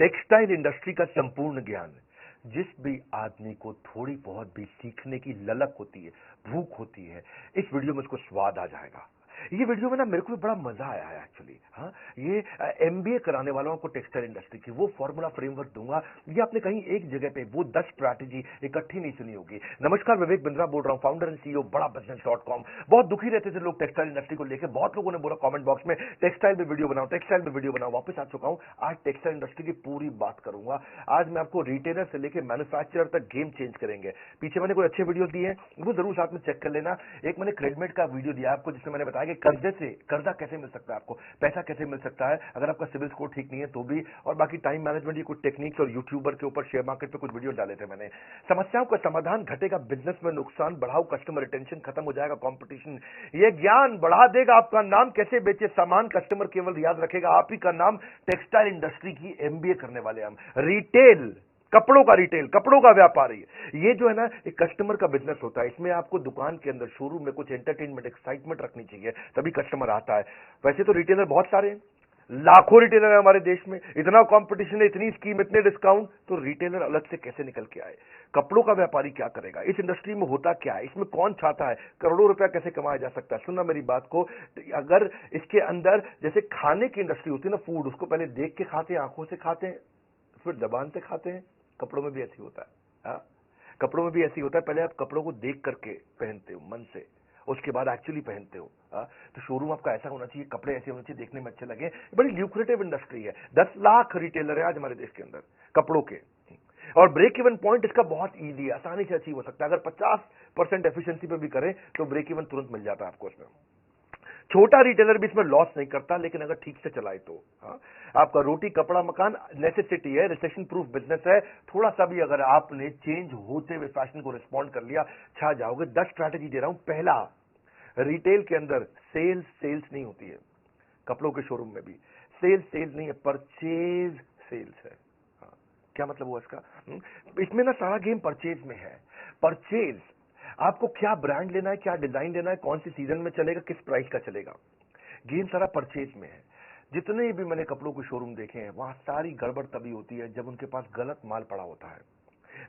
Textile industry का संपूर्ण ज्ञान जिस भी आदमी को थोड़ी बहुत भी सीखने की ललक होती है, भूख होती है, इस वीडियो में उसको स्वाद आ जाएगा। ये वीडियो में ना मेरे को भी बड़ा मजा आया है एक्चुअली। हाँ, ये एमबीए कराने वालों को टेक्सटाइल इंडस्ट्री की वो फॉर्मूला फ्रेमवर्क दूंगा। ये आपने कहीं एक जगह पे वो 10 स्ट्रैटेजी इकट्ठी नहीं सुनी होगी। नमस्कार, विवेक बिंद्रा बोल रहा हूं, फाउंडर एंड सीईओ बड़ा बिजनेस.com। बहुत दुखी रहते थे लोग टेक्सटाइल इंडस्ट्री को लेकर। बहुत लोगों ने बोला कमेंट बॉक्स में टेक्सटाइल में वीडियो बनाओ, टेक्सटाइल में वीडियो बनाओ। वापस आ चुका हूं, आज टेक्सटाइल इंडस्ट्री की पूरी बात करूंगा। आज मैं आपको रिटेलर से लेकर मैन्युफैक्चरर तक गेम चेंज करेंगे। पीछे मैंने कोई अच्छे वीडियो दिए हैं, वो जरूर साथ में चेक कर लेना। एक मैंने क्रेडिट का वीडियो दिया आपको, जिसमें मैंने बताया कि कर्जे से कर्जा कैसे मिल सकता है, आपको पैसा कैसे मिल सकता है अगर आपका सिविल स्कोर ठीक नहीं है तो भी, और बाकी टाइम मैनेजमेंट की कुछ टेक्निक्स, और यूट्यूबर के ऊपर शेयर मार्केट पे कुछ वीडियो डाले थे मैंने। समस्याओं का समाधान, घटेगा बिजनेस में नुकसान, बढ़ाओ कस्टमर रिटेंशन, खत्म हो जाएगा कंपटीशन। ये ज्ञान बढ़ा देगा आपका नाम, कैसे बेचे सामान कस्टमर केवल याद रखेगा आप ही का नाम। टेक्सटाइल इंडस्ट्री की एमबीए करने वाले हम। रिटेल, कपड़ों का रिटेल, कपड़ों का व्यापारी, ये जो है ना एक कस्टमर का बिजनेस होता है। इसमें आपको दुकान के अंदर, शोरूम में कुछ एंटरटेनमेंट, एक्साइटमेंट रखनी चाहिए, तभी कस्टमर आता है। वैसे तो रिटेलर बहुत सारे हैं, लाखों रिटेलर है हमारे देश में, इतना कंपटीशन है, इतनी स्कीम, इतने डिस्काउंट, तो रिटेलर अलग से कैसे निकल के आए? कपड़ों का व्यापारी क्या करेगा? इस इंडस्ट्री में होता क्या है? इसमें कौन छाता है? करोड़ों रुपया कैसे कमाया जा सकता है? सुनना मेरी बात को। अगर इसके अंदर जैसे खाने की इंडस्ट्री होती है ना, फूड, उसको पहले देख के खाते हैं, आंखों से खाते हैं, फिर जबान से खाते हैं। कपड़ों में भी ऐसी होता है। कपड़ों में भी ऐसी होता है, पहले आप कपड़ों को देख करके पहनते हो मन से, उसके बाद एक्चुअली पहनते हो। तो शोरूम आपका ऐसा होना चाहिए, कपड़े ऐसे होने चाहिए, देखने में अच्छे लगे। बड़ी ल्यूक्रेटिव इंडस्ट्री है। 10 लाख रिटेलर है आज हमारे देश के अंदर कपड़ों के, और ब्रेक इवन पॉइंट इसका बहुत इजी है, आसानी से अचीव हो सकता है। अगर 50% एफिशिएंसी पे भी करें तो ब्रेक इवन तुरंत मिल जाता है आपको इसमें। छोटा रिटेलर भी इसमें लॉस नहीं करता, लेकिन अगर ठीक से चलाए तो। आपका रोटी कपड़ा मकान नेसेसिटी है, रिसेशन प्रूफ बिजनेस है। थोड़ा सा भी अगर आपने चेंज होते हुए फैशन को रिस्पॉन्ड कर लिया, छा जाओगे। 10 स्ट्रैटेजी दे रहा हूं। पहला, रिटेल के अंदर सेल्स नहीं होती है। कपड़ों के शोरूम में भी सेल्स नहीं है, परचेज सेल्स है। क्या मतलब हुआ इसका? इसमें ना सारा गेम परचेज में है। परचेज, आपको क्या ब्रांड लेना है, क्या डिजाइन लेना है, कौन सी सीजन में चलेगा, किस प्राइस का चलेगा, गेम सारा परचेज में है। जितने भी मैंने कपड़ों के शोरूम देखे हैं, वहां सारी गड़बड़ तभी होती है जब उनके पास गलत माल पड़ा होता है।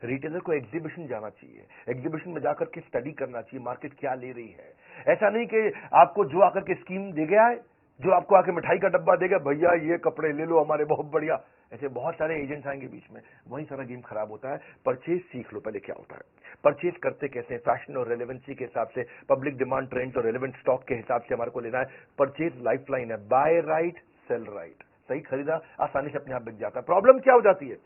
रिटेलर को एग्जीबिशन जाना चाहिए, एग्जीबिशन में जाकर के स्टडी करना चाहिए मार्केट क्या ले रही है। ऐसा नहीं कि आपको जो आकर के स्कीम दे गया है, जो आपको आके मिठाई का डब्बा देगा, भैया ये कपड़े ले लो हमारे, बहुत बढ़िया। ऐसे बहुत सारे एजेंट्स आएंगे बीच में, वहीं सारा गेम खराब होता है। परचेज सीख लो पहले क्या होता है, परचेज करते कैसे, फैशन और रेलेवेंसी के हिसाब से, पब्लिक डिमांड, ट्रेंड्स और रेलेवेंट स्टॉक के हिसाब से हमारे को लेना है। परचेज लाइफलाइन है, बाय राइट सेल राइट। सही खरीदा आसानी से अपने आप बिक जाता है। प्रॉब्लम क्या हो जाती है,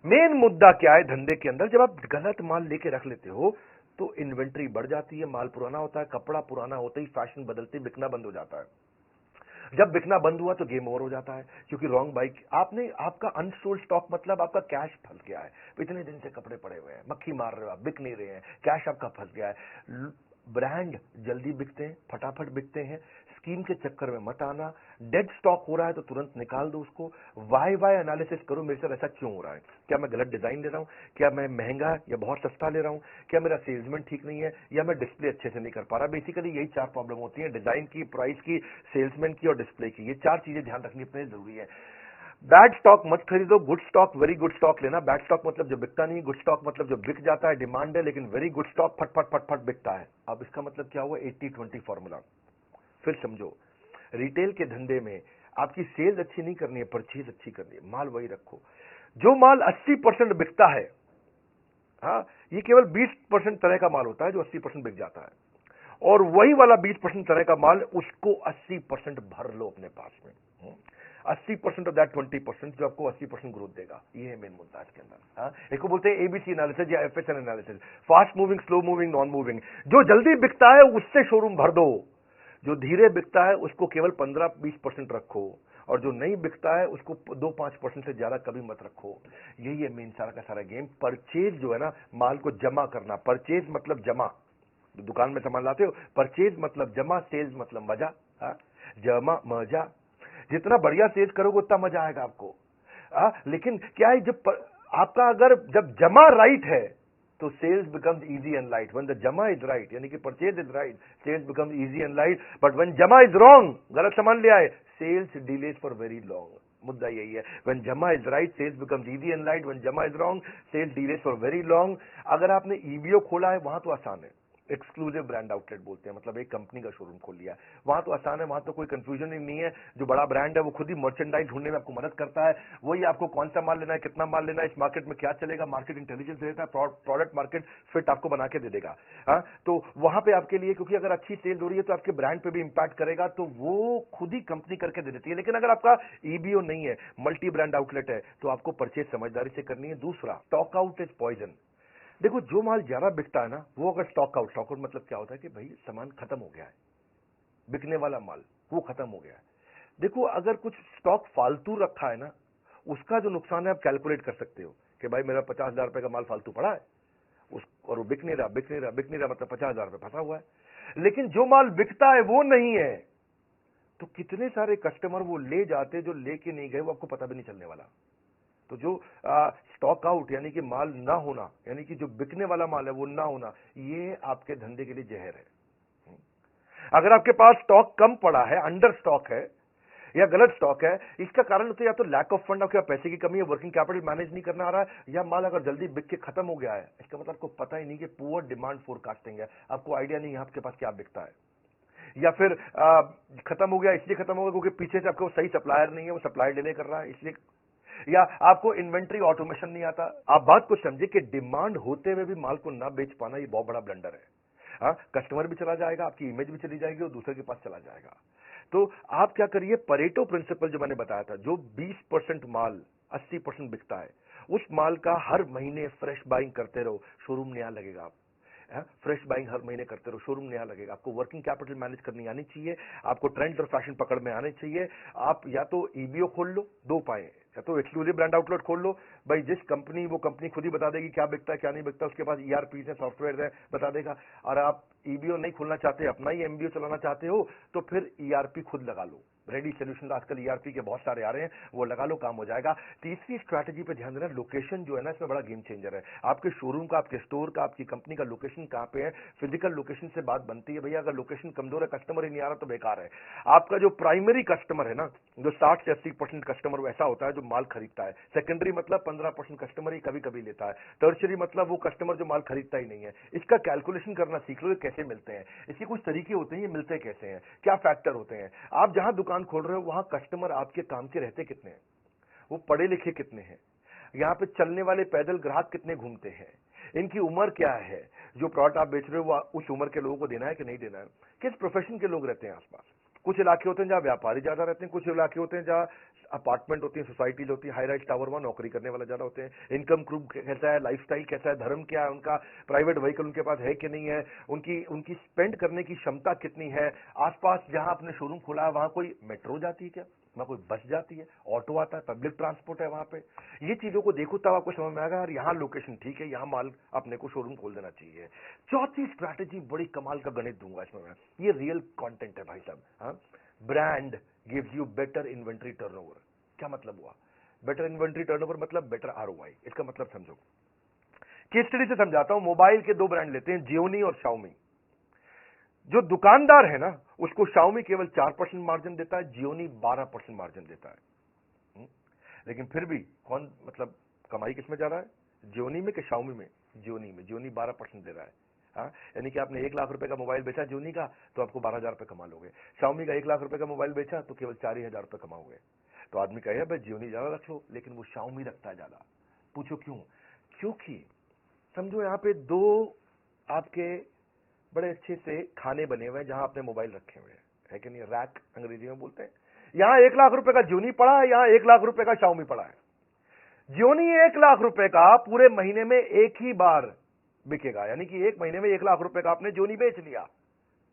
मेन मुद्दा क्या है धंधे के अंदर, जब आप गलत माल लेके रख लेते हो तो इन्वेंट्री बढ़ जाती है, माल पुराना होता है, कपड़ा पुराना होते ही फैशन बदलते ही बिकना बंद हो जाता है। जब बिकना बंद हुआ तो गेम ओवर हो जाता है, क्योंकि रॉन्ग बाइक आपने, आपका अनसोल्ड स्टॉक मतलब आपका कैश फंस गया है। इतने दिन से कपड़े पड़े हुए हैं, मक्खी मार रहे हो आप, बिक नहीं रहे हैं, कैश आपका फंस गया है। ब्रांड जल्दी बिकते हैं, फटाफट बिकते हैं, स्कीम के चक्कर में मत आना। डेड स्टॉक हो रहा है तो तुरंत निकाल दो उसको। वाई एनालिसिस करो, मेरे साथ ऐसा क्यों हो रहा है, क्या मैं गलत डिजाइन ले रहा हूं, क्या मैं महंगा या बहुत सस्ता ले रहा हूं, क्या मेरा सेल्समैन ठीक नहीं है, या मैं डिस्प्ले अच्छे से नहीं कर पा रहा। बेसिकली यही 4 प्रॉब्लम होती है, डिजाइन की, प्राइस की, सेल्समैन की और डिस्प्ले की। ये 4 चीजें ध्यान रखनी अपने जरूरी है। बैड स्टॉक मत खरीदो, good stock, very good stock लेना। बैड स्टॉक मतलब जो बिकता नहीं, गुड स्टॉक मतलब जो बिक जाता है, डिमांड है, लेकिन वेरी गुड स्टॉक फट फट फट फट बिकता है। अब इसका मतलब क्या हुआ, 80-20 फॉर्मूला। फिर समझो, रिटेल के धंधे में आपकी सेल्स अच्छी नहीं करनी है, परचेज अच्छी करनी है। माल वही रखो। जो माल 80% बिकता है, ये केवल 20% तरह का माल होता है जो 80% बिक जाता है, और वही वाला 20% तरह का माल, उसको 80% भर लो अपने पास में। 80% ऑफ दैट 20% जो आपको 80% ग्रोथ देगा। ये है मेन मुद्दा इसके अंदर। इसको बोलते हैं एबीसी एनालिसिस या एफएसएन analysis, fast moving, slow moving, non moving. जो जल्दी बिकता है उससे शोरूम भर दो, जो धीरे बिकता है उसको केवल 15-20% रखो, और जो नहीं बिकता है उसको 2-5% से ज्यादा कभी मत रखो। यही है मेन सारा का सारा गेम। परचेज जो है ना, माल को जमा करना। परचेज मतलब जमा, दुकान में सामान लाते हो, परचेज मतलब जमा, सेल्स मतलब मजा। जमा मजा, जितना बढ़िया सेल्स करोगे उतना मजा आएगा आपको। लेकिन क्या है, जब आपका अगर जब जमा राइट है तो sales becomes easy and light. When the जमा इज राइट, यानी कि purchase is right, sales becomes easy and light. But when जमा इज रॉन्ग, गलत सामान ले आए, sales delays for very long. मुद्दा यही है। व्हेन जमा is right sales becomes easy and light, when जमा is wrong sales delays for very long. अगर आपने ईबीओ खोला है वहां तो आसान है, एक्सक्लूसिव ब्रांड आउटलेट बोलते हैं, मतलब एक कंपनी का शोरूम खोल लिया, वहां तो आसान है, वहां तो कोई कंफ्यूजन ही नहीं है। जो बड़ा ब्रांड है वो खुद ही मर्चेंडाइज ढूंढने में आपको मदद करता है, वही आपको कौन सा माल लेना है, कितना माल लेना है, इस मार्केट में क्या चलेगा, मार्केट इंटेलिजेंस देता है, प्रोडक्ट मार्केट फिट आपको बना के दे देगा। हाँ, तो वहां पे आपके लिए, क्योंकि अगर अच्छी सेल हो रही है तो आपके ब्रांड पे भी इंपैक्ट करेगा, तो वो खुद ही कंपनी करके दे देती है। लेकिन अगर आपका ईबीओ नहीं है, मल्टी ब्रांड आउटलेट है, तो आपको परचेज समझदारी से करनी है। दूसरा, स्टॉक आउट इज पॉइजन। देखो, जो माल ज्यादा बिकता है ना, वो अगर स्टॉक आउट मतलब क्या होता है कि भाई सामान खत्म हो गया है, बिकने वाला माल वो खत्म हो गया है। देखो, अगर कुछ स्टॉक फालतू रखा है ना, उसका जो नुकसान है आप कैलकुलेट कर सकते हो कि भाई मेरा 50,000 रुपए का माल फालतू पड़ा है और वो बिक नहीं रहा, मतलब 50,000 रुपए फंसा हुआ है। लेकिन जो माल बिकता है वो नहीं है, तो कितने सारे कस्टमर वो ले जाते जो लेके नहीं गए, वो आपको पता भी नहीं चलने वाला। तो जो स्टॉक आउट यानी कि माल ना होना, यानी कि जो बिकने वाला माल है वो ना होना, ये आपके धंधे के लिए जहर है। अगर आपके पास स्टॉक कम पड़ा है, अंडर स्टॉक है या गलत स्टॉक है, इसका कारण तो या तो लैक ऑफ फंड, आपके पैसे की कमी है, वर्किंग कैपिटल मैनेज नहीं करना आ रहा है, या माल अगर जल्दी बिक के खत्म हो गया है, इसका मतलब आपको पता ही नहीं कि पुअर डिमांड फोरकास्टिंग है, आपको आइडिया नहीं है आपके पास क्या बिकता है। या फिर खत्म हो गया, इसलिए खत्म हो गया क्योंकि पीछे से आपको सही सप्लायर नहीं है, वो सप्लायर डिले कर रहा है इसलिए, या आपको इन्वेंट्री ऑटोमेशन नहीं आता। आप बात को समझे कि डिमांड होते हुए भी माल को ना बेच पाना, ये बहुत बड़ा ब्लंडर है। हाँ, कस्टमर भी चला जाएगा, आपकी इमेज भी चली जाएगी और दूसरे के पास चला जाएगा। तो आप क्या करिए, परेटो प्रिंसिपल जो मैंने बताया था, जो 20% माल 80% बिकता है, उस माल का हर महीने फ्रेश बाइंग करते रहो, शोरूम नया लगेगा। आप फ्रेश बाइंग हर महीने करते रहो, शोरूम नया लगेगा। आपको वर्किंग कैपिटल मैनेज करनी आनी चाहिए, आपको ट्रेंड और फैशन पकड़ में आने चाहिए। आप या तो ईबीओ खोल लो, दो पाए, या तो एक्सक्लूसिव ब्रांड आउटलेट खोल लो। भाई जिस कंपनी, वो कंपनी खुद ही बता देगी क्या बिकता है क्या नहीं बिकता, उसके पास ईआरपी है, सॉफ्टवेयर है, बता देगा। और आप ईबीओ नहीं खोलना चाहते, अपना ही एमबीओ चलाना चाहते हो, तो फिर ईआरपी खुद लगा लो। रेडी सोल्यूशन आजकल ईआरपी के बहुत सारे आ रहे हैं, वो लगा लो, काम हो जाएगा। तीसरी स्ट्रैटेजी पे ध्यान देना, लोकेशन जो है ना, इसमें बड़ा गेम चेंजर है। आपके शोरूम का, आपके स्टोर का, आपकी कंपनी का लोकेशन कहां पे है, फिजिकल लोकेशन से बात बनती है। भैया अगर लोकेशन कमजोर है, कस्टमर ही नहीं आ रहा, तो बेकार है। आपका जो प्राइमरी कस्टमर है ना, जो 60 से 80% कस्टमर वैसा होता है जो माल खरीदता है। सेकेंडरी मतलब 15% कस्टमर ही कभी कभी लेता है। टर्शरी मतलब वो कस्टमर जो माल खरीदता ही नहीं है। इसका कैलकुलेशन करना सीख लो, ये कैसे मिलते हैं, इसके कुछ तरीके होते हैं, ये मिलते कैसे हैं, क्या फैक्टर होते हैं। आप जहां दुकान खोल रहे हो वहां कस्टमर आपके काम के रहते कितने हैं, वो पढ़े लिखे कितने हैं, यहां पे चलने वाले पैदल ग्राहक कितने घूमते हैं, इनकी उम्र क्या है, जो प्रोडक्ट आप बेच रहे हो वो उस उम्र के लोगों को देना है कि नहीं देना है, किस प्रोफेशन के लोग रहते हैं आसपास। कुछ इलाके होते हैं जहां व्यापारी ज्यादा रहते हैं, कुछ इलाके होते हैं जहां अपार्टमेंट होती है, सोसाइटीज होती है, हाई राइज टावर में नौकरी करने वाला ज्यादा होते हैं। इनकम ग्रुप कैसा है, लाइफस्टाइल कैसा है, धर्म क्या है उनका, प्राइवेट व्हीकल उनके पास है कि नहीं है, उनकी उनकी स्पेंड करने की क्षमता कितनी है। आसपास जहां आपने शोरूम खोला है वहां कोई मेट्रो जाती है क्या, वहां कोई बस जाती है, ऑटो आता है, पब्लिक ट्रांसपोर्ट है वहां पे। ये चीजों को देखो तब आपको समझ में आएगा यार, यहाँ लोकेशन ठीक है, यहाँ माल अपने को शोरूम खोल देना चाहिए। चौथी स्ट्रैटेजी बड़ी कमाल का गणित दूंगा इसमें मैं, ये रियल कंटेंट है भाई साहब। हाँ, brand gives you better inventory turnover. क्या मतलब हुआ बेटर इन्वेंट्री टर्नओवर? मतलब बेटर आरओआई। इसका मतलब समझो, केस स्टडी से समझाता हूं। मोबाइल के दो ब्रांड लेते हैं, जियोनी और शाओमी। जो दुकानदार है ना, उसको शाओमी केवल 4% मार्जिन देता है, जियोनी 12% मार्जिन देता है। लेकिन फिर भी कौन, मतलब कमाई किसमें जा रहा है, जियोनी में कि शाओमी में? जियोनी में। जियोनी 12% दे रहा है। हाँ, यानी कि आपने 1 लाख रुपए का मोबाइल बेचा जियोनी का, तो आपको 12,000 रुपए कमा लोगे। शाओमी का 1 लाख रुपए का मोबाइल बेचा तो केवल 4,000 रुपए कमाओगे। तो आदमी कहे भाई जियोनी ज्यादा रख लो, लेकिन वो शाओमी रखता है ज्यादा। पूछो क्यों? क्योंकि समझो यहां पे दो आपके बड़े अच्छे से खाने बने हुए हैं जहां आपने मोबाइल रखे हुए है कि नहीं, रैक अंग्रेजी में बोलते हैं। यहां 1 लाख रुपए का जियोनी पड़ा है, यहां 1 लाख रुपए का शाओमी पड़ा है। जियोनी 1 लाख रुपए का पूरे महीने में एक ही बार बिकेगा, यानी कि एक महीने में 1 लाख रुपए का आपने जियोनी बेच लिया,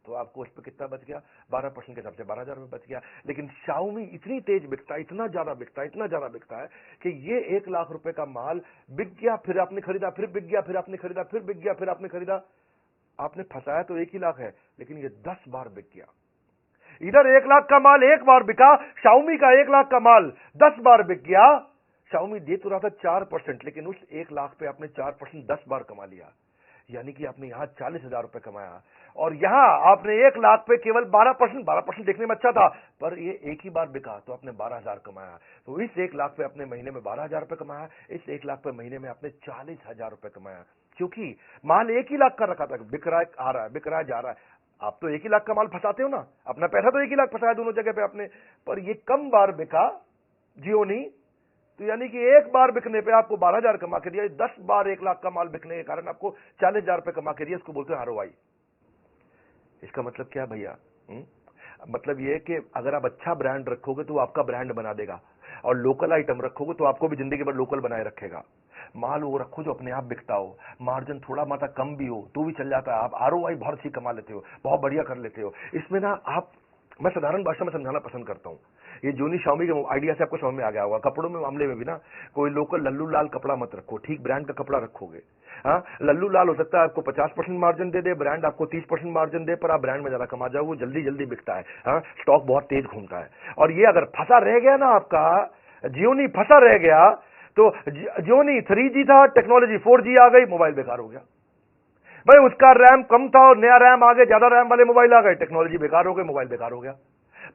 तो आपको उस पर कितना बच गया? 12% के हिसाब से 12,000 रुपए बच गया। लेकिन शाओमी इतनी तेज बिकता है, इतना ज्यादा बिकता है, इतना ज्यादा बिकता है कि ये 1 लाख रुपए का माल बिक गया, फिर आपने खरीदा, फिर बिक गया, फिर आपने खरीदा, फिर बिक गया, फिर आपने खरीदा। आपने फंसाया तो 1 ही लाख है, लेकिन ये 10 बार बिक गया। इधर 1 लाख का माल 1 बार बिका, शाओमी का 1 लाख का माल 10 बार बिक गया। शाओमी दे तो रहा था 4%, लेकिन उस 1 लाख पे आपने 4% 10 बार कमा लिया। यानी कि आपने यहाँ 40,000 रुपए कमाया और यहाँ आपने 1 लाख पे केवल 12% देखने में अच्छा था, पर ये एक ही बार बिका तो आपने 12,000 कमाया। तो इस 1 लाख पे अपने महीने में 12,000 रुपए कमाया, इस 1 लाख पे महीने में आपने 40,000 रुपए कमाया, क्योंकि माल 1 ही लाख का रखा था, बिक रहा है, आ रहा है, बिक रहा है, जा रहा है। आप तो 1 ही लाख का माल फंसाते हो ना, अपना पैसा तो 1 ही लाख फंसाया दोनों जगह पे आपने, पर ये कम बार बिका जियो नहीं, तो यानी कि 1 बार बिकने पे आपको 12,000 कमा के दिया, 10 बार 1 लाख का माल बिकने के कारण आपको 40,000 रुपए कमा के दिया। इसको बोलते हैं आरओआई। इसका मतलब क्या भैया? मतलब ये है कि अगर आप अच्छा ब्रांड रखोगे तो वो आपका ब्रांड बना देगा, और लोकल आइटम रखोगे तो आपको भी जिंदगी भर लोकल बनाए रखेगा। माल वो रखो जो अपने आप बिकता हो, मार्जिन थोड़ा मात्रा कम भी हो तो भी चल जाता है, आप आरओआई बहुत अच्छी कमा लेते हो, बहुत बढ़िया कर लेते हो। इसमें ना आप, मैं साधारण भाषा में समझाना पसंद करता हूं। ये जोनी शाओमी के आइडिया से आपको समझ में आ गया होगा। कपड़ों में मामले में भी ना, कोई लोकल लल्लू लाल कपड़ा मत रखो, ठीक ब्रांड का कपड़ा रखोगे। हाँ, लल्लू लाल हो सकता है आपको 50% मार्जिन दे दे, ब्रांड आपको 30% मार्जिन दे, पर आप ब्रांड में ज्यादा कमा जाओगे, जल्दी जल्दी बिकता है। हाँ, स्टॉक बहुत तेज घूमता है। और ये अगर फंसा रह गया ना आपका, जियोनी फंसा रह गया, तो जियोनी 3G था, टेक्नोलॉजी 4G आ गई, मोबाइल बेकार हो गया। भाई उसका रैम कम था और नया रैम आ गया, ज्यादा रैम वाले मोबाइल आ गए, टेक्नोलॉजी बेकार हो गई, मोबाइल बेकार हो गया।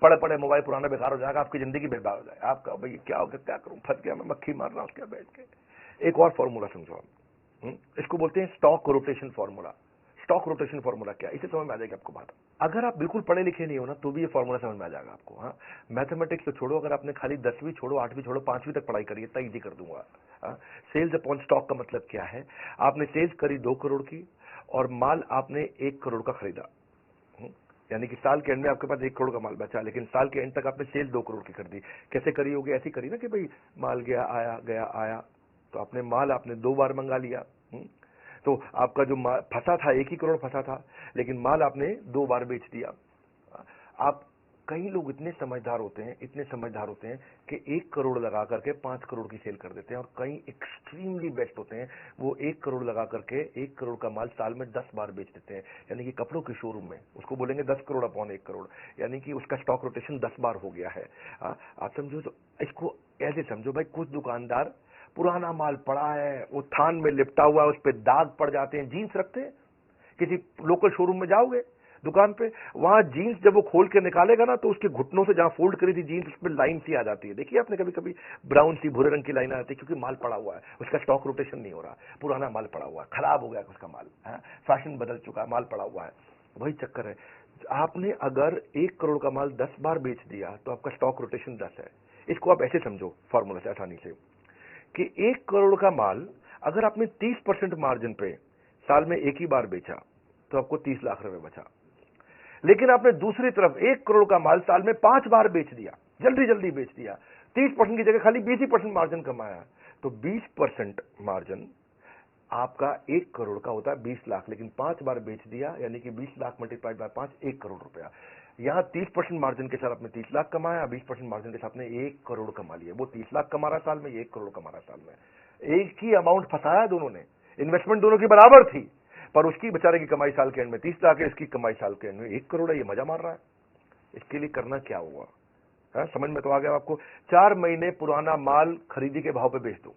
पड़े पड़े मोबाइल पुराना बेकार हो जाएगा, आपकी जिंदगी बेकार हो जाएगा। आपका भाई क्या हो गया, क्या करूं, फंस गया मैं, मक्खी मार रहा हूं उसके बैठ के। एक और फॉर्मूला समझो आप, इसको बोलते हैं stock rotation formula. Stock rotation formula क्या, इसे समझ में आ जाएगी आपको बात। अगर आप बिल्कुल पढ़े लिखे नहीं हो ना, तो भी ये फॉर्मूला समझ में आ जाएगा आपको। हाँ, मैथमेटिक्स तो छोड़ो, अगर आपने खाली 10वीं छोड़ो, 8वीं छोड़ो, 5वीं तक पढ़ाई करिए, इतना इजी कर दूंगा। सेल्स अपॉन स्टॉक का मतलब क्या है? आपने सेल्स करी 2 करोड़ की और माल आपने 1 करोड़ का खरीदा, यानी कि साल के एंड में आपके पास 1 करोड़ का माल बचा, लेकिन साल के एंड तक आपने सेल 2 करोड़ की कर दी। कैसे करी होगी? ऐसी करी ना कि भाई माल गया आया, गया आया, तो आपने माल आपने 2 बार मंगा लिया। तो आपका जो फंसा था 1 ही करोड़ फंसा था, लेकिन माल आपने 2 बार बेच दिया। आप, कई लोग इतने समझदार होते हैं, इतने समझदार होते हैं कि 1 करोड़ लगा करके 5 करोड़ की सेल कर देते हैं, और कई एक्सट्रीमली बेस्ट होते हैं, वो 1 करोड़ लगा करके 1 करोड़ का माल साल में 10 बार बेच देते हैं। यानी कि कपड़ों के शोरूम में उसको बोलेंगे 10 करोड़ अपॉन 1 करोड़, यानी कि उसका स्टॉक रोटेशन 10 बार हो गया है। आप समझो, तो इसको ऐसे समझो भाई, कुछ दुकानदार पुराना माल पड़ा है, वो थान में लिपटा हुआ है, उस पर दाग पड़ जाते हैं, जीन्स रखते हैं, किसी लोकल शोरूम में जाओगे दुकान पे, वहां जीन्स जब वो खोल के निकालेगा ना, तो उसके घुटनों से जहां फोल्ड करी थी जीन्स, उसमें लाइन सी आ जाती है। देखिए आपने कभी कभी ब्राउन सी, भूरे रंग की लाइन आ जाती है, क्योंकि माल पड़ा हुआ है, उसका स्टॉक रोटेशन नहीं हो रहा, पुराना माल पड़ा हुआ है, खराब हो गया उसका माल, फैशन बदल चुका है, माल पड़ा हुआ है। वही चक्कर है। आपने अगर 1 करोड़ का माल 10 बार बेच दिया तो आपका स्टॉक रोटेशन 10 है। इसको आप ऐसे समझो फॉर्मूला से आसानी से, कि 1 करोड़ का माल अगर आपने 30% मार्जिन पे साल में 1 ही बार बेचा तो आपको 30 लाख रुपए बचा। लेकिन आपने दूसरी तरफ 1 करोड़ का माल साल में 5 बार बेच दिया, जल्दी जल्दी बेच दिया, 30% की जगह खाली 20% मार्जिन कमाया, तो 20% मार्जिन आपका 1 करोड़ का होता है 20 लाख, लेकिन 5 बार बेच दिया, यानी कि 20 लाख मल्टीप्लाइड बाय 5, 1 करोड़ रुपया। यहां 30% मार्जिन के साथ आपने 30 लाख कमाया, 20% मार्जिन के साथ आपने 1 करोड़ कमा लिया। वो 30 लाख कमा रहा साल में, 1 करोड़ कमा रहा साल में। एक ही अमाउंट फंसाया दोनों ने, इन्वेस्टमेंट दोनों की बराबर थी, पर उसकी बेचारे की कमाई साल के एंड में 30 लाख है, इसकी कमाई साल के एंड में 1 करोड़ है। ये मजा मार रहा है। इसके लिए करना क्या हुआ? समझ में तो आ गया आपको? 4 महीने पुराना माल खरीदी के भाव पे बेच दो।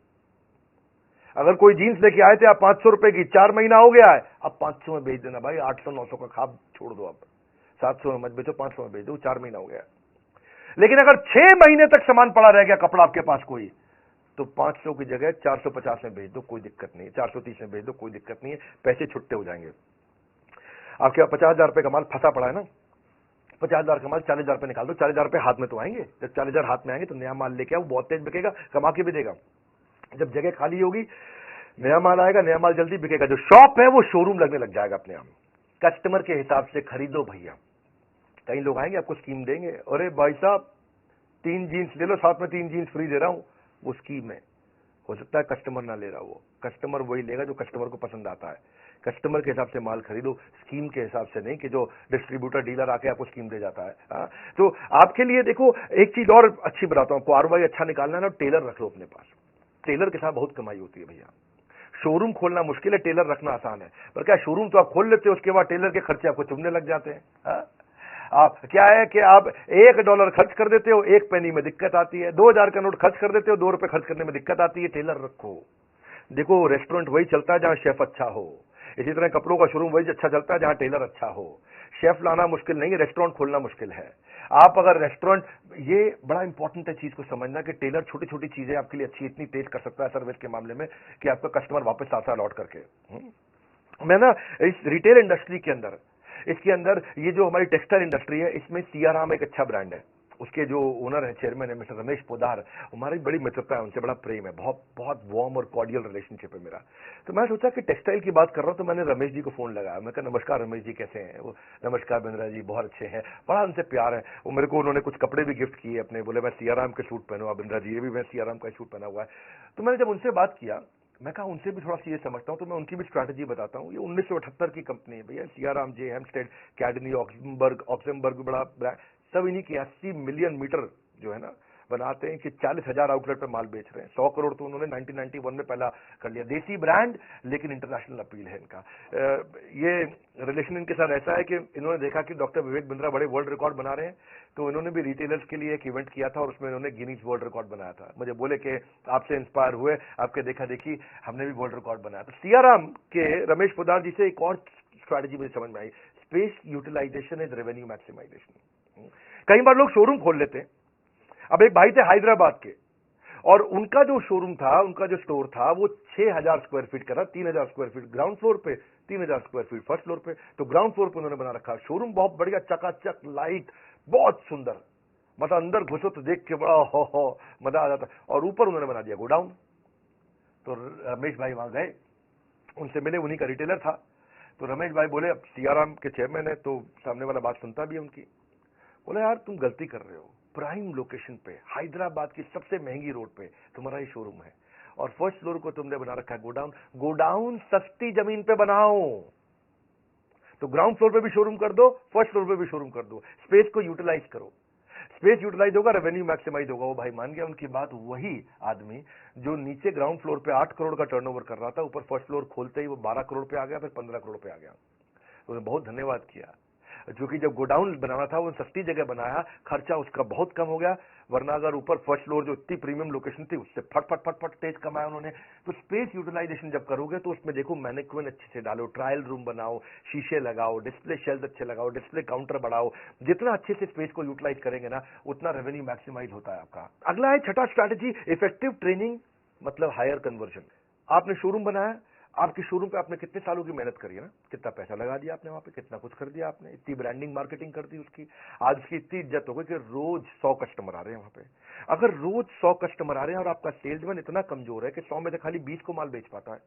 अगर कोई जीन्स लेके आए थे आप 500 रुपए की, 4 महीना हो गया है, अब 500 में बेच देना भाई, 800-900 का खाब छोड़ दो, अब 700 में मत बेचो, 500 में बेच दो, 4 महीना हो गया। लेकिन अगर 6 महीने तक सामान पड़ा रह गया कपड़ा आपके पास कोई, तो 500 की जगह 450 में बेच दो, कोई दिक्कत नहीं है, 430 में बेच दो, कोई दिक्कत नहीं है, पैसे छुट्टे हो जाएंगे। आपके पास 50,000 रुपए का माल फंसा पड़ा है ना, 50,000 का माल 40,000 रुपए निकाल दो, 40,000 रुपए हाथ में तो आएंगे। जब 40,000 हाथ में आएंगे तो नया माल लेके आओ, बहुत तेज बिकेगा, कमा के भी देगा। जब जगह खाली होगी, नया माल आएगा, नया माल जल्दी बिकेगा, जो शॉप है वो शोरूम लगने लग जाएगा अपने आप। कस्टमर के हिसाब से खरीदो भैया। कई लोग आएंगे आपको स्कीम देंगे, अरे भाई साहब 3 जीन्स ले लो, साथ में 3 जीन्स फ्री दे रहा हूं, वो स्कीम है। हो सकता है कस्टमर ना ले रहा, वो कस्टमर वही लेगा जो कस्टमर को पसंद आता है। कस्टमर के हिसाब से माल खरीदो, स्कीम के हिसाब से नहीं कि जो डिस्ट्रीब्यूटर डीलर आके आपको स्कीम दे जाता है। तो आपके लिए देखो, एक चीज और अच्छी बताता हूं, आपको आरओआई अच्छा निकालना है ना, टेलर रख लो अपने पास। टेलर के साथ बहुत कमाई होती है भैया। शोरूम खोलना मुश्किल है, टेलर रखना आसान है। पर क्या, शोरूम तो आप खोल लेते हो, उसके बाद टेलर के खर्चे आपको चुभने लग जाते हैं। आप क्या है कि आप $1 खर्च कर देते हो, 1 पेनी में दिक्कत आती है, 2,000 का नोट खर्च कर देते हो, 2 रुपए खर्च करने में दिक्कत आती है। टेलर रखो। देखो रेस्टोरेंट वही चलता है जहां शेफ अच्छा हो, इसी तरह कपड़ों का शोरूम वही अच्छा चलता है जहां टेलर अच्छा हो। शेफ लाना मुश्किल नहीं है, रेस्टोरेंट खोलना मुश्किल है। आप अगर रेस्टोरेंट, ये बड़ा इंपॉर्टेंट है चीज को समझना कि टेलर छोटी छोटी चीजें आपके लिए अच्छी इतनी तेज कर सकता है सर्विस के मामले में कि आपका कस्टमर वापस आता है लौट करके। मैं ना इस रिटेल इंडस्ट्री के अंदर, इसके अंदर ये जो हमारी टेक्सटाइल इंडस्ट्री है, इसमें सियाराम एक अच्छा ब्रांड है। उसके जो ओनर है, चेयरमैन है मिस्टर रमेश पोदार, हमारी बड़ी मित्रता है उनसे, बड़ा प्रेम है, बहुत बहुत वार्म और कॉर्डियल रिलेशनशिप है मेरा। तो मैं सोचा कि टेक्सटाइल की बात कर रहा हूं, तो मैंने रमेश जी को फोन लगाया। मैं कहा नमस्कार रमेश जी, कैसे हैं? वो नमस्कार बिंद्रा जी, बहुत अच्छे हैं, बड़ा उनसे प्यार है। वो मेरे को उन्होंने कुछ कपड़े भी गिफ्ट किए अपने, बोले मैं सियाराम के सूट पहनूंगा बिंद्रा जी, ये भी मैं सियाराम का सूट पहना हुआ है। तो मैंने जब उनसे बात किया, मैं कहा उनसे भी थोड़ा सा ये समझता हूं, तो मैं उनकी भी स्ट्रैटेजी बताता हूं। ये 1978 की कंपनी है भैया, सियाराम, जे हेम्स्टेड, कैडनी, ऑक्समबर्ग भी बड़ा ब्रांड, सब इन्हीं की 80 मिलियन मीटर जो है ना बनाते हैं कि 40,000 आउटलेट पे माल बेच रहे हैं। 100 करोड़ तो उन्होंने 1991 में पहला कर लिया। देसी ब्रांड लेकिन इंटरनेशनल अपील है इनका। ये रिलेशन इनके साथ ऐसा है कि इन्होंने देखा कि डॉक्टर विवेक बिंद्रा बड़े वर्ल्ड रिकॉर्ड बना रहे हैं, तो इन्होंने भी रिटेलर्स के लिए एक इवेंट किया था और उसमें इन्होंने गिनीज वर्ल्ड रिकॉर्ड बनाया था। मुझे बोले कि आपसे इंस्पायर हुए, आपके देखा देखी हमने भी वर्ल्ड रिकॉर्ड बनाया। तो सियाराम के रमेश पोदार जी से एक और स्ट्रैटेजी मुझे समझ में आई, space utilisation is revenue maximisation. कई बार लोग शोरूम खोल लेते हैं। अब एक भाई थे हैदराबाद के, और उनका जो शोरूम था, उनका जो स्टोर था, वो 6,000 स्क्वायर फीट का था, 3,000 स्क्वायर फीट ग्राउंड फ्लोर पे, 3,000 स्क्वायर फीट फर्स्ट फ्लोर पे। तो ग्राउंड फ्लोर पे उन्होंने बना रखा शोरूम, बहुत बढ़िया, चकाचक, लाइट, बहुत सुंदर, मतलब अंदर घुसो तो देख के बड़ा हो मजा आ जाता। और ऊपर उन्होंने बना दिया गोडाउन। तो रमेश भाई वहां गए, उनसे मिले, उन्हीं का रिटेलर था। तो रमेश भाई बोले, अब सियाराम के चेयरमैन है तो सामने वाला बात सुनता भी है उनकी। बोले यार तुम गलती कर रहे हो, प्राइम लोकेशन पे, हैदराबाद की सबसे महंगी रोड पे तुम्हारा ये शोरूम है, और फर्स्ट फ्लोर को तुमने बना रखा है गोडाउन। गोडाउन सस्ती जमीन पे बनाओ, तो ग्राउंड फ्लोर पे भी शोरूम कर दो, फर्स्ट फ्लोर पे भी शोरूम कर दो, स्पेस को यूटिलाइज करो। स्पेस यूटिलाइज होगा, रेवेन्यू मैक्सिमाइज होगा। वो भाई मान गया उनकी बात। वही आदमी जो नीचे ग्राउंड फ्लोर पे 8 करोड़ का टर्नओवर कर रहा था, ऊपर फर्स्ट फ्लोर खोलते ही वो 12 करोड़ पे आ गया, फिर 15 करोड़ पे आ गया। उन्होंने बहुत धन्यवाद किया, क्योंकि जब गोडाउन बनाना था वो सस्ती जगह बनाया, खर्चा उसका बहुत कम हो गया। वरना अगर ऊपर फर्स्ट फ्लोर जो इतनी प्रीमियम लोकेशन थी, उससे फट फट फट फट तेज कमाया उन्होंने। तो स्पेस यूटिलाइजेशन जब करोगे तो उसमें देखो मैनेक्विन अच्छे से डालो, ट्रायल रूम बनाओ, शीशे लगाओ, डिस्प्ले शेल्फ अच्छे लगाओ, डिस्प्ले काउंटर बढ़ाओ। जितना अच्छे से स्पेस को यूटिलाइज करेंगे ना, उतना रेवेन्यू मैक्सिमाइज होता है आपका। अगला है छठा स्ट्रैटेजी, इफेक्टिव ट्रेनिंग, मतलब हायर कन्वर्जन। आपने शोरूम बनाया, आपके शोरूम पे आपने कितने सालों की मेहनत करी है ना, कितना पैसा लगा दिया आपने वहां पे, कितना कुछ कर दिया आपने, इतनी ब्रांडिंग मार्केटिंग कर दी उसकी, आज उसकी इतनी इज्जत हो गई कि रोज 100 कस्टमर आ रहे हैं वहां पे। अगर रोज 100 कस्टमर आ रहे हैं और आपका सेल्समैन इतना कमजोर है कि 100 में से खाली 20 को माल बेच पाता है,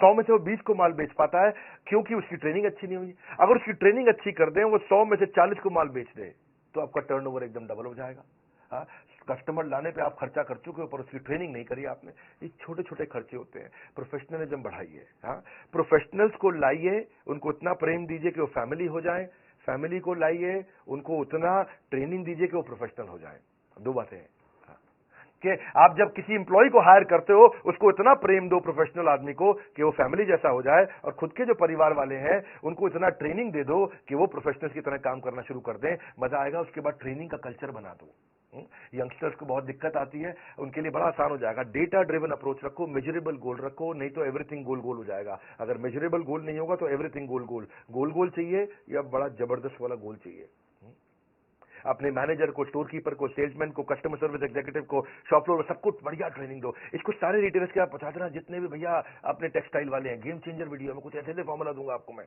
100 में से वो 20 को माल बेच पाता है, क्योंकि उसकी ट्रेनिंग अच्छी नहीं हुई। अगर उसकी ट्रेनिंग अच्छी कर दें, वो 100 में से 40 को माल बेच दे, तो आपका टर्नओवर एकदम डबल हो जाएगा। हाँ, कस्टमर लाने पे आप खर्चा कर चुके हो, पर उसकी ट्रेनिंग नहीं करी आपने। ये छोटे छोटे खर्चे होते हैं। प्रोफेशनलिज्म बढ़ाइए। हाँ, प्रोफेशनल्स को लाइए, उनको उतना प्रेम दीजिए कि वो फैमिली हो जाए, फैमिली को लाइए, उनको उतना ट्रेनिंग दीजिए कि वो प्रोफेशनल हो जाए। दो बातें हैं कि आप जब किसी इंप्लॉय को हायर करते हो, उसको इतना प्रेम दो प्रोफेशनल आदमी को कि वो फैमिली जैसा हो जाए, और खुद के जो परिवार वाले हैं उनको इतना ट्रेनिंग दे दो कि वो प्रोफेशनल्स की तरह काम करना शुरू कर दें। मजा आएगा। उसके बाद ट्रेनिंग का कल्चर बना दो। यंगस्टर्स को बहुत दिक्कत आती है, उनके लिए बड़ा आसान हो जाएगा। डेटा ड्रिवन अप्रोच रखो, मेजरेबल गोल रखो, नहीं तो एवरीथिंग गोल गोल हो जाएगा। अगर मेजरेबल गोल नहीं होगा तो एवरीथिंग गोल गोल। गोल गोल चाहिए या बड़ा जबरदस्त वाला गोल चाहिए। अपने मैनेजर को, स्टोर कीपर को, सेल्समैन को, कस्टमर सर्विस एग्जीक्यूटिव को, शॉप फ्लोर में सबको बढ़िया ट्रेनिंग दो। इसको सारे रिटेलर्स के आप बता देना, जितने भी भैया अपने टेक्सटाइल वाले हैं। गेम चेंजर वीडियो में कुछ ऐसे फॉर्मूला दूंगा आपको मैं।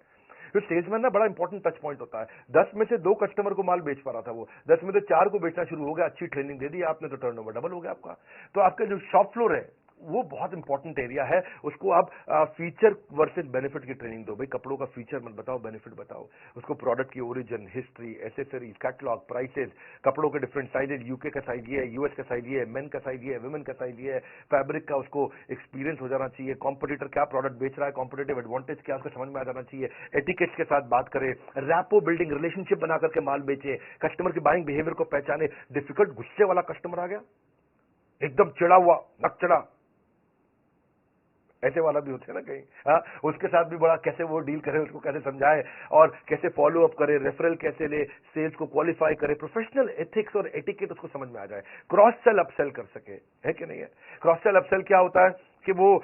तो सेल्समैन ना बड़ा इंपॉर्टेंट टच पॉइंट होता है। 10 में से 2 कस्टमर को माल बेच पा रहा था, वो 10 में से 4 को बेचना शुरू हो गया। अच्छी ट्रेनिंग दे दी आपने तो टर्नओवर डबल हो गया आपका। तो आपका जो शॉप फ्लोर है वो बहुत इंपॉर्टेंट एरिया है। उसको आप फीचर वर्सेस बेनिफिट की ट्रेनिंग दो। भाई कपड़ों का फीचर मत बताओ, बेनिफिट बताओ। उसको प्रोडक्ट की origin, history, accessories, catalogue, prices, कपड़ों के डिफरेंट साइजेज, यूके का साइज ये है, यूएस का साइज ये है, मेन का साइज ये है, वुमेन का साइज ये है, फैब्रिक का उसको एक्सपीरियंस हो जाना चाहिए, कॉम्पिटिटर क्या प्रोडक्ट बेच रहा है, कॉम्पिटेटिव एडवांटेज क्या उसको समझ में आ जाना चाहिए, एटिकेट्स के साथ बात करें, रैपो बिल्डिंग, रिलेशनशिप बना करके माल बेचे, कस्टमर के बाइंग बिहेवियर को पहचाने। डिफिकल्ट गुस्से वाला कस्टमर आ गया, एकदम चिड़ा हुआ, नक चढ़ा, ऐसे वाला भी होते हैं ना कहीं, हाँ, उसके साथ भी बड़ा कैसे वो डील करे, उसको कैसे समझाए और कैसे फॉलो अप करे, रेफरल कैसे ले, सेल्स को क्वालिफाई करे, प्रोफेशनल एथिक्स और एटिकेट उसको समझ में आ जाए, क्रॉस सेल अपसेल कर सके, है कि नहीं है। क्रॉस सेल अपसेल क्या होता है कि वो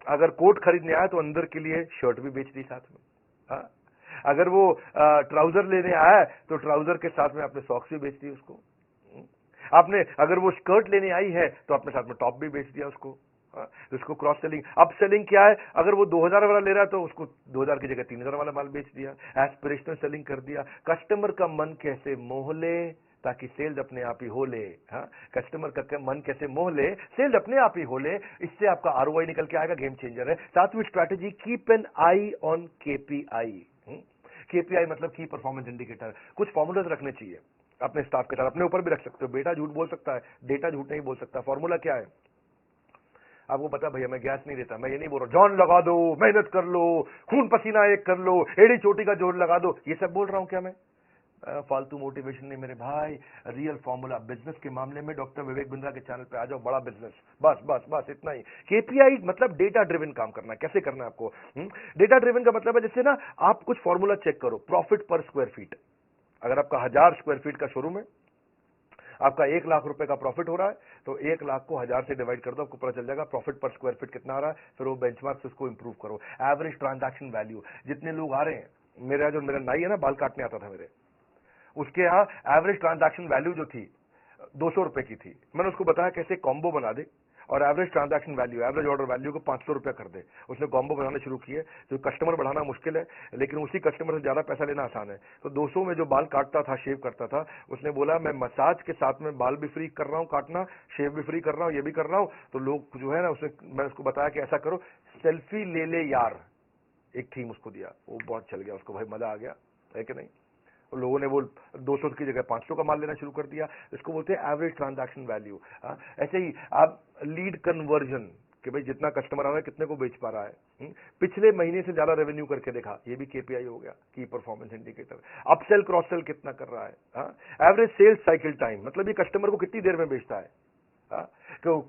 अगर कोट खरीदने आया तो अंदर के लिए शर्ट भी बेच दी साथ में, हाँ? अगर वो ट्राउजर लेने आया तो ट्राउजर के साथ में आपने सॉक्स भी बेच दी उसको, आपने अगर वो स्कर्ट लेने आई है तो आपने साथ में टॉप भी बेच दिया उसको, तो इसको क्रॉस सेलिंग। अप सेलिंग क्या है, अगर वो 2000 वाला ले रहा है तो उसको 2000 की जगह 3000 वाला माल बेच दिया, एस्पिरेशनल सेलिंग कर दिया। कस्टमर का मन कैसे मोह ले ताकि सेल्स अपने आप ही हो ले, हाँ, कस्टमर का मन कैसे मोह ले सेल्स अपने आप ही हो ले, इससे आपका आरओआई निकल के आएगा, गेम चेंजर है। सातवीं strategy, keep an I on KPI. KPI मतलब की परफॉर्मेंस इंडिकेटर। कुछ फॉर्मूलाज रखने चाहिए अपने स्टाफ के साथ, अपने ऊपर भी रख सकते हो। बेटा झूठ बोल सकता है, डेटा झूठ नहीं बोल सकता। फॉर्मूला क्या है आपको पता, भैया मैं गैस नहीं देता, मैं ये नहीं बोल रहा जॉन लगा दो, मेहनत कर लो, खून पसीना एक कर लो, एड़ी चोटी का जोर लगा दो, ये सब बोल रहा हूं क्या मैं? फालतू मोटिवेशन नहीं मेरे भाई, रियल फॉर्मूला। बिजनेस के मामले में डॉक्टर विवेक बिंद्रा के चैनल पे आ जाओ, बड़ा बिजनेस, बस बस बस इतना ही। केपीआई मतलब डेटा ड्रिवन काम करना है। कैसे करना है आपको? डेटा ड्रिवन का मतलब है जैसे ना आप कुछ फॉर्मूला चेक करो, प्रॉफिट पर स्क्वायर फीट। अगर आपका 1000 स्क्वायर फीट का शोरूम है, आपका 1 लाख रुपए का प्रॉफिट हो रहा है, तो 1 लाख को 1000 से डिवाइड कर दो, आपको पता चल जाएगा प्रॉफिट पर स्क्वायर फीट कितना आ रहा है। फिर वो बेंचमार्क से उसको इंप्रूव करो। एवरेज ट्रांजैक्शन वैल्यू, जितने लोग आ रहे हैं, मेरा नाई है ना, बाल काटने आता था मेरे, उसके यहाँ एवरेज ट्रांजैक्शन वैल्यू जो थी 200 रुपए की थी। मैंने उसको बताया कैसे कॉम्बो बना दे और average transaction value, average order value को 500 रुपया कर दे। उसने कॉम्बो बनाना शुरू किए। जो कस्टमर बढ़ाना मुश्किल है, लेकिन उसी कस्टमर से ज्यादा पैसा लेना आसान है। तो 200 में जो बाल काटता था, शेव करता था, उसने बोला मैं मसाज के साथ में बाल भी फ्री कर रहा हूं काटना, शेव भी फ्री कर रहा हूं, ये भी कर रहा हूं। तो लोग जो है ना, मैं उसको बताया कि ऐसा करो, सेल्फी ले ले यार, एक थीम उसको दिया, वो बहुत चल गया उसको, भाई मजा आ गया, है कि नहीं। लोगों ने वो 200 की जगह 500 का माल लेना शुरू कर दिया। इसको बोलते हैं एवरेज ट्रांजैक्शन वैल्यू। ऐसे ही आप लीड कन्वर्जन, कि भाई जितना कस्टमर आ रहा है कितने को बेच पा रहा है, पिछले महीने से ज्यादा रेवेन्यू करके देखा, ये भी केपीआई हो गया, की performance indicator. Upsell cross sell कितना कर रहा है। एवरेज सेल्स साइकिल टाइम, मतलब ये कस्टमर को कितनी देर में बेचता है।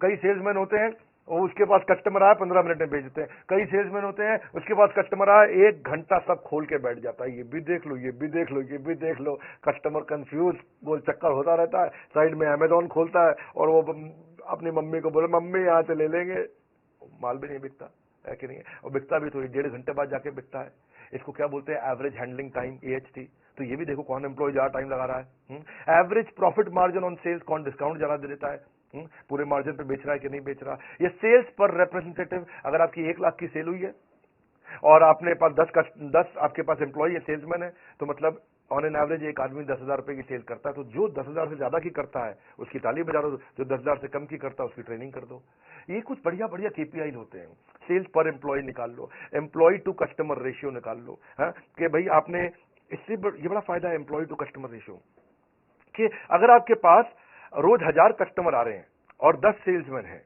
कई सेल्समैन होते हैं और उसके पास कस्टमर आया 15 मिनट में बेच देते हैं। कई सेल्समैन होते हैं उसके पास कस्टमर आया 1 घंटा सब खोल के बैठ जाता है, ये भी देख लो, ये भी देख लो, ये भी देख लो। कस्टमर कंफ्यूज, गोल चक्कर होता रहता है। साइड में अमेजोन खोलता है और वो अपनी मम्मी को बोले मम्मी यहाँ से ले लेंगे, माल भी नहीं बिकता, है कि नहीं है। और बिकता भी तो 1.5 घंटे बाद जाके बिकता है। इसको क्या बोलते हैं, एवरेज हैंडलिंग टाइम, AHT। तो ये भी देखो कौन एम्प्लॉय ज्यादा टाइम लगा रहा है। Average profit margin on sales, कौन डिस्काउंट ज्यादा दे देता है, पूरे मार्जिन पे बेच रहा है कि नहीं बेच रहा। ये सेल्स पर रिप्रेजेंटेटिव, अगर आपकी 1 लाख की सेल हुई है और आपने पास 10 आपके पास एम्प्लॉय है, सेल्समैन है, तो मतलब ऑन एन एवरेज एक आदमी 10,000 रुपए की सेल करता है। तो जो 10,000 से ज्यादा की करता है उसकी ताली बजा दो, जो 10,000 से कम की करता है उसकी ट्रेनिंग कर दो। ये कुछ बढ़िया बढ़िया केपीआई होते हैं। सेल्स पर एम्प्लॉय निकाल लो, एम्प्लॉय टू कस्टमर रेशियो निकाल लो, कि भाई आपने इससे ये बड़ा फायदा है एम्प्लॉय टू कस्टमर रेशियो, कि अगर आपके पास रोज 1000 कस्टमर आ रहे हैं और 10 सेल्समैन हैं,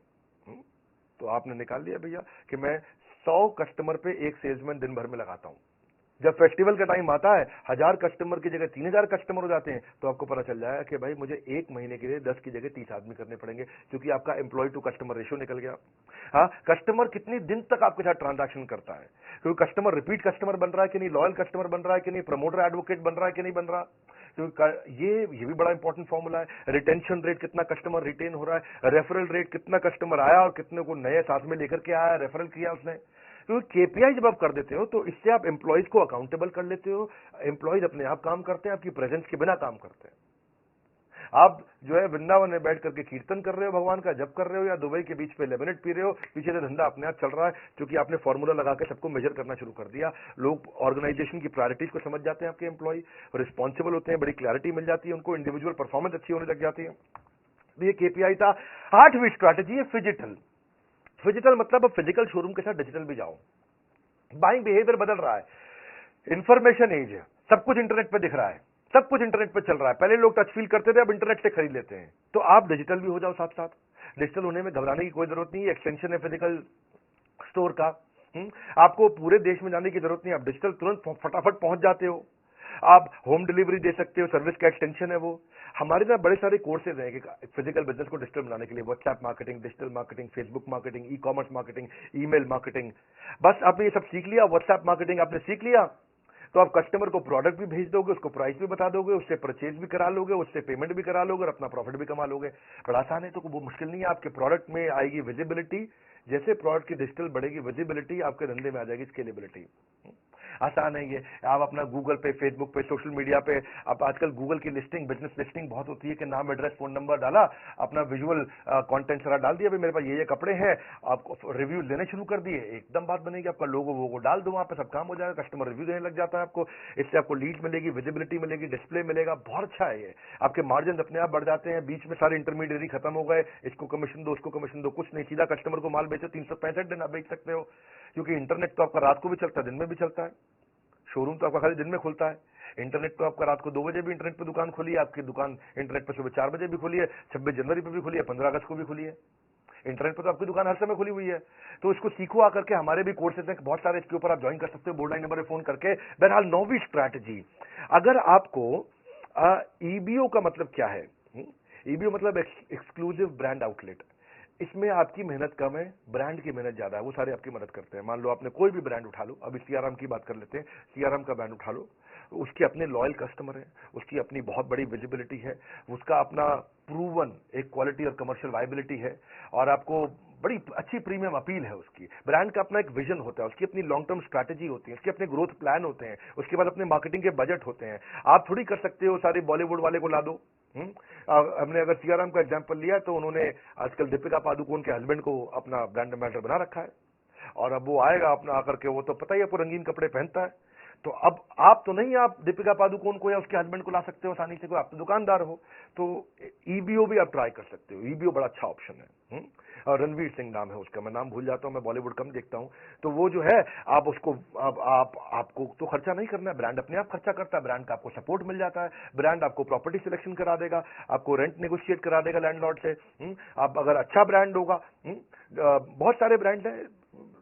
तो आपने निकाल लिया भैया कि मैं 100 कस्टमर पे एक सेल्समैन दिन भर में लगाता हूं। जब फेस्टिवल का टाइम आता है 1000 कस्टमर की जगह 3000 कस्टमर हो जाते हैं, तो आपको पता चल जाएगा कि भाई मुझे 1 महीने के लिए 10 की जगह 30 आदमी करने पड़ेंगे, क्योंकि आपका एम्प्लॉय टू कस्टमर रेशियो निकल गया। हाँ, कस्टमर कितने दिन तक आपके साथ ट्रांजैक्शन करता है, क्योंकि कस्टमर रिपीट कस्टमर बन रहा है कि नहीं, लॉयल कस्टमर बन रहा है कि नहीं, प्रमोटर एडवोकेट बन रहा है कि नहीं बन रहा। क्योंकि ये भी बड़ा इंपॉर्टेंट फॉर्मूला है। रिटेंशन रेट, कितना कस्टमर रिटेन हो रहा है। रेफरल रेट, कितना कस्टमर आया और कितने को नए साथ में लेकर के आया, रेफरल किया उसने। क्योंकि केपीआई जब आप कर देते हो तो इससे आप एम्प्लॉइज को अकाउंटेबल कर लेते हो। एम्प्लॉइज अपने आप काम करते हैं, आपकी प्रेजेंस के बिना काम करते हैं। आप जो है वृंदावन में बैठ करके कीर्तन कर रहे हो, भगवान का जप कर रहे हो, या दुबई के बीच पे लेमिनेट पी रहे हो, पीछे से धंधा अपने आप चल रहा है, क्योंकि आपने फॉर्मूला लगा के सबको मेजर करना शुरू कर दिया। लोग ऑर्गेनाइजेशन की प्रायोरिटीज को समझ जाते हैं, आपके एम्प्लॉय रिस्पॉन्सिबल होते हैं, बड़ी क्लैरिटी मिल जाती है उनको, इंडिविजुअल परफॉर्मेंस अच्छी होने लग जाती है। ये केपीआई था। 8वीं स्ट्रैटेजी है फिजिटल। फिजिटल मतलब अब फिजिकल शोरूम के साथ डिजिटल भी जाओ। बाइंग बिहेवियर बदल रहा है, इंफॉर्मेशन एज है, सब कुछ इंटरनेट पे दिख रहा है, सब कुछ इंटरनेट पे चल रहा है। पहले लोग टच फील करते थे, अब इंटरनेट से खरीद लेते हैं। तो आप डिजिटल भी हो जाओ साथ साथ। डिजिटल होने में घबराने की कोई जरूरत नहीं है, एक्सटेंशन है फिजिकल स्टोर का। आपको पूरे देश में जाने की जरूरत नहीं, आप डिजिटल तुरंत फटाफट पहुंच जाते हो। आप होम डिलीवरी दे सकते हो, सर्विस का एक्सटेंशन है वो। हमारे ना बड़े सारे कोर्सेज हैं कि फिजिकल बिजनेस को डिजिटल बनाने के लिए, WhatsApp marketing, digital marketing, Facebook marketing, e commerce marketing, email marketing. बस आपने ये सब सीख लिया, व्हाट्सएप मार्केटिंग आपने सीख लिया, तो आप कस्टमर को प्रोडक्ट भी भेज दोगे, उसको प्राइस भी बता दोगे, उससे परचेज भी करा लोगे, उससे पेमेंट भी करा लोगे और अपना प्रॉफिट भी कमा लोगे। बड़ा आसान है, तो वो मुश्किल नहीं है। आपके प्रोडक्ट में आएगी विजिबिलिटी, जैसे प्रोडक्ट की डिजिटल बढ़ेगी विजिबिलिटी, आपके धंधे में आ जाएगी स्केलेबिलिटी। आसान है ये। आप अपना गूगल पे, फेसबुक पे, सोशल मीडिया पे, आप आजकल गूगल की लिस्टिंग, बिजनेस लिस्टिंग बहुत होती है कि नाम, एड्रेस, फोन नंबर डाला, अपना विजुअल कंटेंट सारा डाल दिया, भाई मेरे पास ये कपड़े हैं, आपको रिव्यू लेने शुरू कर दिए, एकदम बात बनेगी। आपका लोगो वो डाल दो, वहां पे सब काम हो जाएगा, कस्टमर रिव्यू देने लग जाता है आपको। इससे आपको लीड मिलेगी, विजिबिलिटी मिलेगी, डिस्प्ले मिलेगा, बहुत अच्छा है ये। आपके मार्जिन अपने आप बढ़ जाते हैं, बीच में सारे इंटरमीडिएटरी खत्म हो गए, इसको कमीशन दो, उसको कमीशन दो, कुछ नहीं, सीधा कस्टमर को माल बेचो, 365 दिन आप बेच सकते हो। क्योंकि इंटरनेट तो आपका रात को भी चलता है, दिन में भी चलता है। शोरूम तो आपका खाली दिन में खुलता है, इंटरनेट तो आपका रात को 2 बजे भी इंटरनेट पे दुकान खुली है, आपकी दुकान इंटरनेट पे सुबह 4 बजे भी खुली है, 26 जनवरी पे भी खुली है, 15 अगस्त को भी खुली है। इंटरनेट पे तो आपकी दुकान हर समय खुली हुई है। तो इसको सीखो आकर के, हमारे भी कोर्सेज हैं बहुत सारे, इसके ऊपर आप ज्वाइन कर सकते हो, बोर्ड लाइन नंबर पे फोन करके। बहरहाल 9वीं स्ट्रैटेजी, अगर आपको ईबीओ का मतलब क्या है? ईबीओ मतलब एक्सक्लूसिव ब्रांड आउटलेट। इसमें आपकी मेहनत कम है, ब्रांड की मेहनत ज्यादा है, वो सारे आपकी मदद करते हैं। मान लो आपने कोई भी ब्रांड उठा लो, अभी सीआरएम की बात कर लेते हैं, सीआरएम का ब्रांड उठा लो, उसके अपने लॉयल कस्टमर है, उसकी अपनी बहुत बड़ी विजिबिलिटी है, उसका अपना प्रूवन एक क्वालिटी और कमर्शियल वायबिलिटी है, और आपको बड़ी अच्छी प्रीमियम अपील है उसकी। ब्रांड का अपना एक विजन होता है, उसकी अपनी लॉन्ग टर्म स्ट्रैटेजी होती है, उसके अपने ग्रोथ प्लान होते हैं, उसके बाद अपने मार्केटिंग के बजट होते हैं। आप थोड़ी कर सकते हो सारे बॉलीवुड वाले को ला दो। हमने अगर सीआरएम का एग्जांपल लिया तो उन्होंने आजकल दीपिका पादुकोण के हस्बैंड को अपना ब्रांड एम्बेसडर बना रखा है, और अब वो आएगा अपना आकर के, वो तो पता ही है, रंगीन कपड़े पहनता है। तो अब आप तो नहीं, आप दीपिका पादुकोण को या उसके हस्बैंड को ला सकते हो आसानी से, कोई आप तो दुकानदार हो। तो ईबीओ भी आप ट्राई कर सकते हो, ईबीओ बड़ा अच्छा ऑप्शन है। और रणवीर सिंह नाम है उसका, मैं नाम भूल जाता हूं, मैं बॉलीवुड कम देखता हूं। तो वो जो है, आप उसको आपको तो खर्चा नहीं करना है, ब्रांड अपने आप खर्चा करता है, ब्रांड का आपको सपोर्ट मिल जाता है, ब्रांड आपको प्रॉपर्टी सिलेक्शन करा देगा, आपको रेंट नेगोशिएट करा देगा लैंडलॉर्ड से। आप अगर अच्छा ब्रांड होगा, बहुत सारे ब्रांड हैं,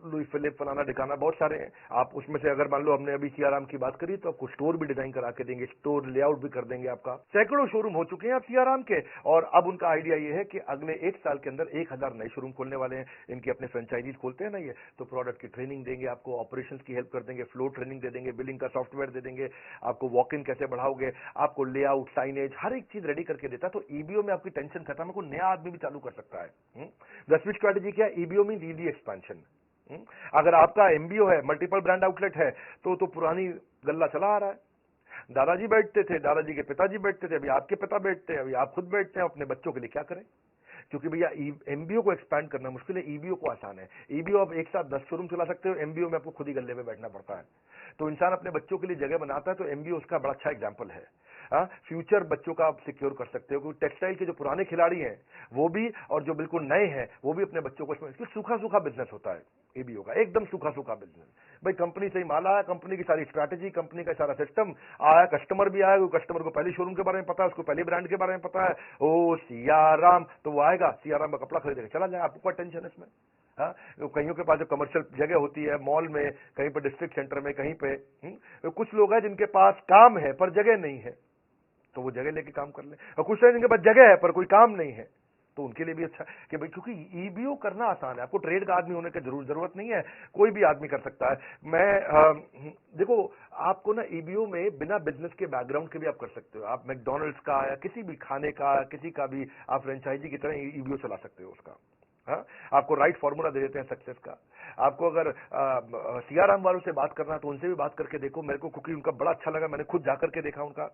लुई फिलिप, फलाना ढिकाना, बहुत सारे हैं। आप उसमें से अगर मान लो हमने अभी सीआरएम की बात करी, तो आपको स्टोर भी डिजाइन करा के देंगे, स्टोर लेआउट भी कर देंगे आपका। सैकड़ों शोरूम हो चुके हैं आप सीआरएम के, और अब उनका आइडिया ये है कि अगले 1 साल के अंदर 1000 नए शोरूम खोलने वाले हैं। इनके अपने फ्रेंचाइजीज खोलते हैं ना ये, तो प्रोडक्ट की ट्रेनिंग देंगे आपको, ऑपरेशंस की हेल्प कर देंगे, फ्लो ट्रेनिंग दे देंगे, बिलिंग का सॉफ्टवेयर दे देंगे, आपको वॉक इन कैसे बढ़ाओगे, आपको लेआउट, साइनेज, हर एक चीज रेडी करके देता है। तो ईबीओ में आपकी टेंशन खत्म है, कोई नया आदमी भी चालू कर सकता है। 10वीं स्ट्रैटेजी क्या है? ईबीओ में ईजी एक्सपेंशन। अगर आपका एमबीओ है, मल्टीपल ब्रांड आउटलेट है, तो पुरानी गल्ला चला आ रहा है। दादाजी बैठते थे, दादाजी के पिताजी बैठते थे, अभी आपके पिता बैठते हैं, अभी आप खुद बैठते हैं, अपने बच्चों के लिए क्या करें? क्योंकि भैया एमबीओ को एक्सपैंड करना मुश्किल है, ईबीओ को आसान है। ईबीओ आप एक साथ 10 शोरूम चला सकते हो, एमबीओ में आपको खुद ही गल्ले में बैठना पड़ता है। तो इंसान अपने बच्चों के लिए जगह बनाता है, तो एमबीओ उसका बड़ा अच्छा एग्जाम्पल है। फ्यूचर बच्चों का आप सिक्योर कर सकते हो, क्योंकि टेक्सटाइल के जो पुराने खिलाड़ी हैं वो भी, और जो बिल्कुल नए हैं वो भी अपने बच्चों को, इसमें सूखा सूखा बिजनेस होता है ईबीओ का, एकदम सूखा सूखा बिजनेस। भाई कंपनी से ही माल आया, कंपनी की सारी स्ट्रैटेजी, कंपनी का सारा सिस्टम आया, कस्टमर भी आया, कस्टमर को पहले शोरूम के बारे में पता है, उसको पहले ब्रांड के बारे में पता है, ओ सियाराम, तो वो आएगा, सियाराम का कपड़ा खरीदेगा, चला जाए, आपको क्या टेंशन है इसमें? कईयों के पास जो कमर्शियल जगह होती है, मॉल में, कहीं पर डिस्ट्रिक्ट सेंटर में, कहीं पे कुछ लोग हैं जिनके पास काम है पर जगह नहीं है, तो वो जगह लेके काम कर ले, और कुछ लोग जिनके पास जगह है पर कोई काम नहीं है, तो उनके लिए भी अच्छा कि भाई, क्योंकि ईबीओ करना आसान है, आपको ट्रेड का आदमी होने की जरूरत नहीं है, कोई भी आदमी कर सकता है। मैं देखो, आपको ना ईबीओ में बिना बिजनेस के बैकग्राउंड के भी आप कर सकते हो। आप मैकडोनल्ड्स का या किसी भी खाने का, किसी का भी आप फ्रेंचाइजी की तरह ईबीओ चला सकते हो उसका। आपको राइट फॉर्मूला दे देते हैं सक्सेस का। आपको अगर सीआरएम वालों से बात करना, तो उनसे भी बात करके देखो, मेरे को क्योंकि उनका बड़ा अच्छा लगा, मैंने खुद जाकर के देखा उनका।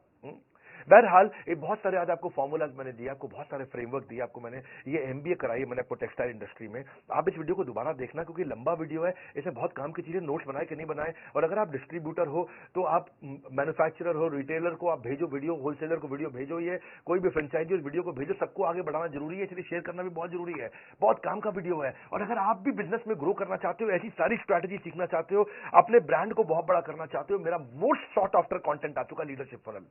बहरहाल ये बहुत सारे आज आपको फॉर्मूलाज मैंने दिया, आपको बहुत सारे फ्रेमवर्क दिया, आपको मैंने ये एमबीए कराई मैंने आपको टेक्सटाइल इंडस्ट्री में। आप इस वीडियो को दोबारा देखना, क्योंकि लंबा वीडियो है, इसमें बहुत काम की चीजें, नोट्स बनाए कि नहीं बनाए। और अगर आप डिस्ट्रीब्यूटर हो, तो आप मैन्युफैक्चरर हो, रिटेलर को आप भेजो वीडियो, होलसेलर को वीडियो भेजो, ये कोई भी फ्रेंचाइजी उस वीडियो को भेजो, सबको आगे बढ़ाना जरूरी है, इसलिए शेयर करना भी बहुत जरूरी है। बहुत काम का वीडियो है। और अगर आप भी बिजनेस में ग्रो करना चाहते हो, ऐसी सारी स्ट्रैटेजी सीखना चाहते हो, अपने ब्रांड को बहुत बड़ा करना चाहते हो, मेरा मोस्ट शॉर्ट आफ्टर कंटेंट आ चुका, लीडरशिप फनल।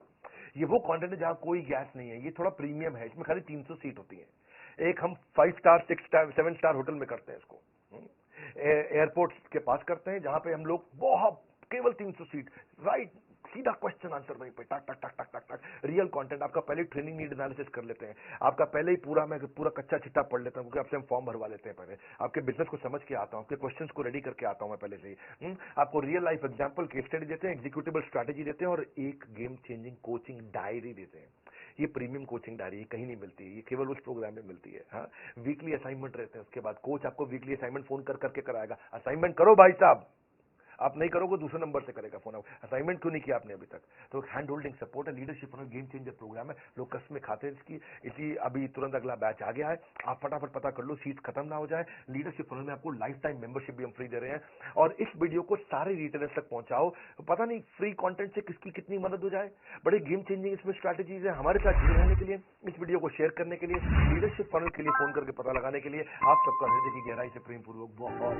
ये वो कंटेंट है जहां कोई गैस नहीं है, ये थोड़ा प्रीमियम है, इसमें खाली 300 सीट होती है। एक हम 5 स्टार, 6 स्टार, 7 स्टार होटल में करते हैं इसको, एयरपोर्ट के पास करते हैं, जहां पे हम लोग बहुत केवल 300 सीट, राइट सीधा क्वेश्चन आंसर वहीं पे टक टक टक टक टक टक, रियल कंटेंट। आपका पहले ट्रेनिंग नीड एनालिसिस कर लेते हैं, आपका पहले ही मैं पूरा कच्चा चिट्टा पढ़ लेता हूँ, क्योंकि आपसे हम फॉर्म भरवा लेते हैं पहले, आपके बिजनेस को समझ के आता हूँ, आपके क्वेश्चंस को रेडी करके आता हूँ मैं पहले से ही। आपको real life example, case study देते हैं, एग्जीक्यूटिबल स्ट्रैटेजी देते हैं, और एक गेम चेंजिंग कोचिंग डायरी देते हैं। ये प्रीमियम कोचिंग डायरी कहीं नहीं मिलती है, ये केवल उस प्रोग्राम में मिलती है। हाँ, वीकली असाइनमेंट रहते हैं, उसके बाद कोच आपको वीकली असाइनमेंट फोन कर करके कराएगा, असाइनमेंट करो भाई साहब, आप नहीं करोगे दूसरे नंबर से करेगा फोन। असाइनमेंट क्यों नहीं किया आपने अभी तक? तो हैंड होल्डिंग सपोर्ट है, leadership funnel game changer program है, लोग कसमें खाते हैं इसकी। इसी अभी तुरंत अगला बैच आ गया है, आप फटाफट पता कर लो, सीट खत्म ना हो जाए। लीडरशिप फनल में आपको लाइफ टाइम मेंबरशिप भी हम फ्री दे रहे हैं, और इस वीडियो को सारे रिटेलर्स तक पहुंचाओ। पता नहीं फ्री कंटेंट से किसकी कितनी मदद हो जाए। बड़े गेम चेंजिंग इसमें स्ट्रैटेजीज है। हमारे साथ जुड़े रहने के लिए, इस वीडियो को शेयर करने के लिए, लीडरशिप फनल के लिए फोन करके पता लगाने के लिए आप सबका हृदय की गहराई से प्रेम पूर्वक बहुत बहुत